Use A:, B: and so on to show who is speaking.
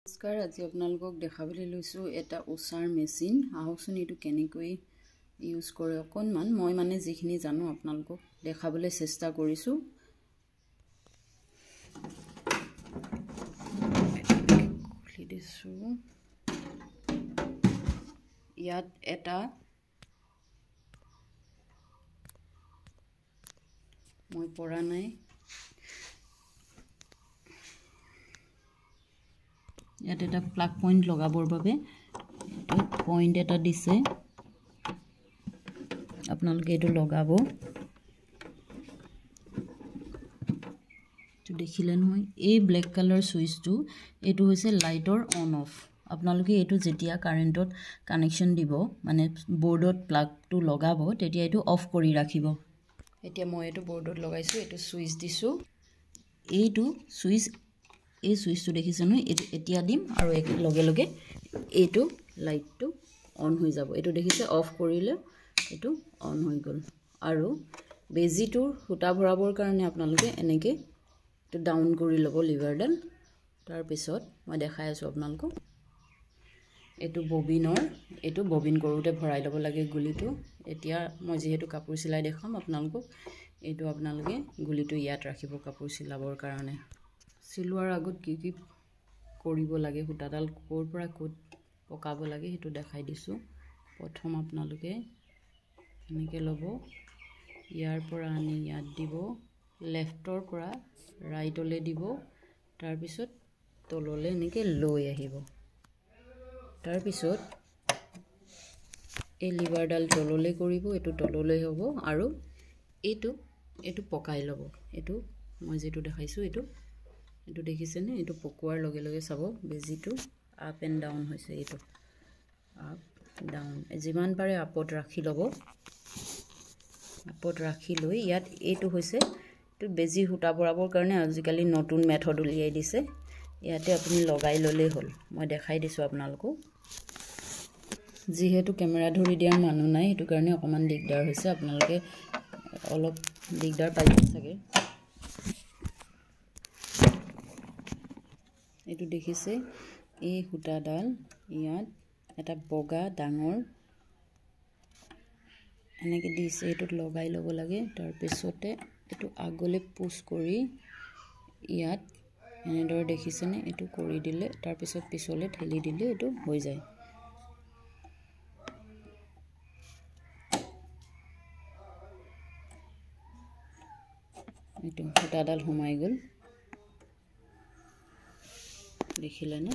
A: নমস্কাৰ, আজি আপোনালোকক দেখাবলৈ লৈছোঁ এটা উষাৰ মেচিন। আহকচোন এইটো কেনেকৈ ইউজ কৰে অকণমান মই মানে যিখিনি জানো আপোনালোকক দেখাবলৈ চেষ্টা কৰিছোঁ। খুলি দিছোঁ। ইয়াত এটা মই পৰা নাই। ইয়াত এটা প্লাগ পইণ্ট লগাবৰ বাবে পইণ্ট এটা দিছে, আপোনালোকে এইটো লগাব। দেখিলে নহয়, এই ব্লেক কালাৰ সুইচটো এইটো হৈছে লাইটৰ অন অফ। আপোনালোকে এইটো যেতিয়া কাৰেণ্টত কানেকশ্যন দিব, মানে বৰ্ডত প্লাগটো লগাব, তেতিয়া এইটো অফ কৰি ৰাখিব। এতিয়া মই এইটো বৰ্ডত লগাইছোঁ, এইটো সুইচ দিছোঁ। এইটো সুইচ, এই সুইচটো দেখিছে নহয়, এইটো এতিয়া দিম আৰু লগে লগে এইটো লাইটটো অন হৈ যাব। এইটো দেখিছে, অফ কৰিলে এইটো অন হৈ গ'ল। আৰু বেজিটোৰ সূতা ভৰাবৰ কাৰণে আপোনালোকে এনেকৈ এইটো ডাউন কৰি ল'ব লিভাৰডাল। তাৰপিছত মই দেখাই আছোঁ আপোনালোকক, এইটো ববিনৰ, এইটো ববিন কৰোঁতে ভৰাই ল'ব লাগে গুলিটো। এতিয়া মই যিহেতু কাপোৰ চিলাই দেখাম আপোনালোকক, এইটো আপোনালোকে গুলিটো ইয়াত ৰাখিব কাপোৰ চিলাবৰ কাৰণে। চিলোৱাৰ আগত কি কি কৰিব লাগে, সূতাডাল ক'ৰ পৰা ক'ত পকাব লাগে সেইটো দেখাই দিছোঁ। প্ৰথম আপোনালোকে এনেকৈ ল'ব, ইয়াৰ পৰা আনি ইয়াত দিব, লেফ্টৰ পৰা ৰাইটলৈ দিব, তাৰপিছত তললৈ এনেকৈ লৈ আহিব। তাৰপিছত এই লিভাৰডাল তললৈ কৰিব, এইটো তললৈ হ'ব আৰু এইটো পকাই ল'ব। এইটো মই যিটো দেখাইছোঁ এইটো দেখিছেনে, এইটো পকোৱাৰ লগে লগে চাব বেজিটো আপ এণ্ড ডাউন হৈছে। এইটো আপ ডাউন, যিমান পাৰে আপত ৰাখি ল'ব। আপত ৰাখি লৈ ইয়াত এইটো হৈছে, এইটো বেজি সূতা ভৰাবৰ কাৰণে আজিকালি নতুন মেথড উলিয়াই দিছে। ইয়াতে আপুনি লগাই ল'লেই হ'ল। মই দেখাই দিছোঁ আপোনালোকক। যিহেতু কেমেৰা ধৰি দিয়াৰ মানুহ নাই, সেইটো কাৰণে অকণমান দিগদাৰ হৈছে। আপোনালোকে অলপ দিগদাৰ পাইছে চাগে। এইটো দেখিছে, এই সূতাডাল ইয়াত এটা বগা ডাঙৰ এনেকৈ দিছে, এইটোত লগাই ল'ব লাগে। তাৰপিছতে এইটো আগলৈ পুছ কৰি ইয়াত এনেদৰে দেখিছেনে, এইটো কৰি দিলে, তাৰপিছত পিছলৈ ঠেলি দিলে এইটো হৈ যায়। এইটো সূতাডাল সোমাই গ'ল, দেখিলেনে?